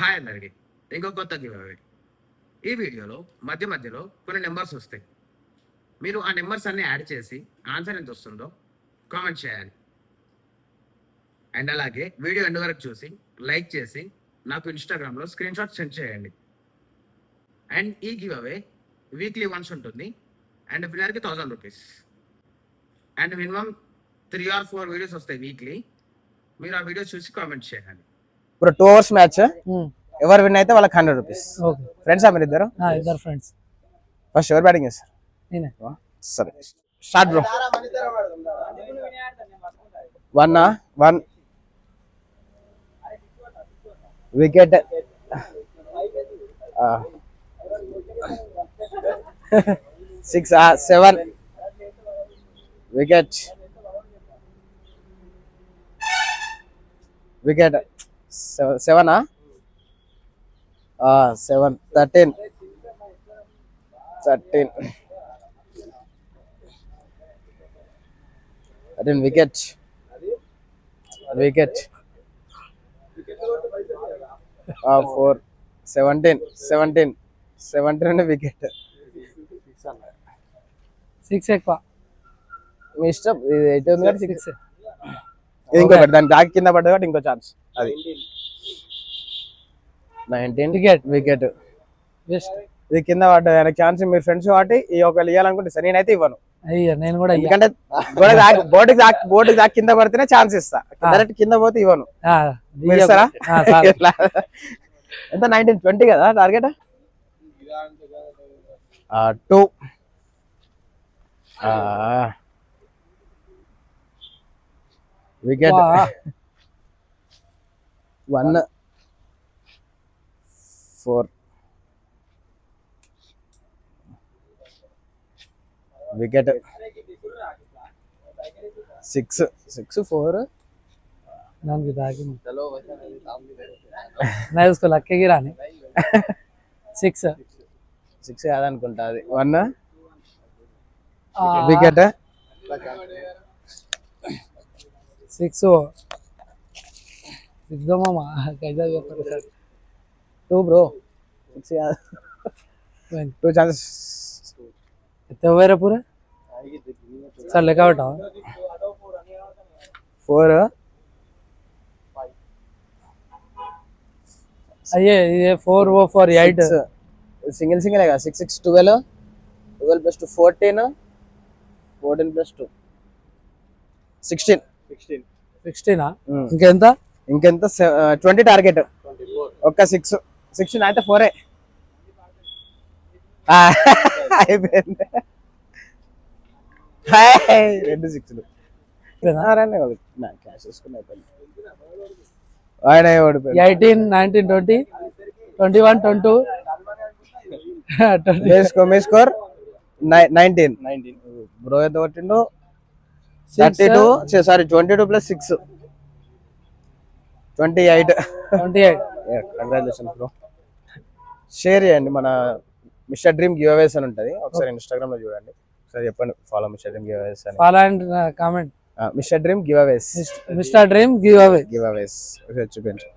Hi అందరికి ఇంకో కొత్త గివ్. ఈ వీడియోలో మధ్యలో కొన్ని నెంబర్స్ వస్తాయి. మీరు ఆ నెంబర్స్ అన్ని యాడ్ చేసి ఆన్సర్ ఎంత వస్తుందో కామెంట్ చేయాలి. అండ్ అలాగే వీడియో ఎండ్ వరకు చూసి లైక్ చేసి నాకు ఇన్స్టాగ్రామ్లో స్క్రీన్ షాట్ సెండ్ చేయండి. అండ్ ఈ గివ్ అవే వీక్లీ వన్స్ ఉంటుంది. అండ్ విన్నర్కి 1000 rupees. And minimum 3 or 4 videos వస్తాయి వీక్లీ. మీరు ఆ వీడియోస్ చూసి కామెంట్ చేయాలి. ఇప్పుడు 2 hours మ్యాచ్. ఎవరు విన్ అయితే వాళ్ళకి 100 రూపీస్. ఓకే ఫ్రెండ్స్ మీరు ఇద్దరు? ఇద్దరు ఫ్రెండ్స్. ఫస్ట్ ఎవరు బ్యాటింగ్ చేస్తారు? నేనే. సరే start bro. 1 wicket. 6 7 wicket. 7 7 13 wicket. 4 17 wicket. 6 ఎక్కువ. మీ ఇష్టం. ఇది 8 ఉంది కాబట్టి 6. 6 ఇంకొకటి దాని బ్యాక్ కింద పడ్డది కాబట్టి ఇంకో ఛాన్స్. అది 19 వికెట్. బెస్ట్. ఇది కింద పడ్డది ఆయన ఛాన్స్. మీరు ఫ్రెండ్స్ కాబట్టి ఈ ఒకళ్ళు ఇవ్వాలనుకుంటే సార్ నేనైతే ఇవ్వను. అయ్యా నేను కూడా ఎందుకంటే బోర్డుకి దాకా కింద పడితేనే ఛాన్స్ ఇస్తా. డైరెక్ట్ కింద పోతే ఇవ్వను. మీరు ఇస్తారా? ఎంత 19 20 కదా టార్గెట్. 2 వికెట్. 1 4 వికెట్. 6 4 దానికి తాకింది నా చూసుకో లక్కకి రాని. 6 కాదనుకుంటా. అది 1 వికెట్. 6 మామా कैसा पेपर सर. 2 బ్రో. 6 2 ఛాన్సెస్. कितने हुए रे पूरे सर लेकर बैठाओ. 4 ये 4 वो 4 8 सिंगल है. 6 6 12 plus 2 14 plus 2 16 ఇంకెంత 20 టార్గెట్. ఒక్క 6 16 అయితే 4 అయిపోయింది. 2 6లు క్యాష్ చేసుకుని అయిపోయింది. ఆయన ఓడిపోయాడు. 18 19 20 21 22 మీ స్కోర్ 19 బ్రో. ఎంత కొట్టిండు? 32 sorry 22 plus 6 28. Congratulations bro. Share చేయండి. మన మిస్టర్ డ్రీమ్ గివ్ అవేస్ అని ఉంటుంది. ఒకసారి ఇన్స్టాగ్రామ్ లో చూడండి. ఒకసారి చెప్పండి follow mister dream giveaways అని. Follow and comment mister dream giveaways. Mister dream giveaways చూపించు.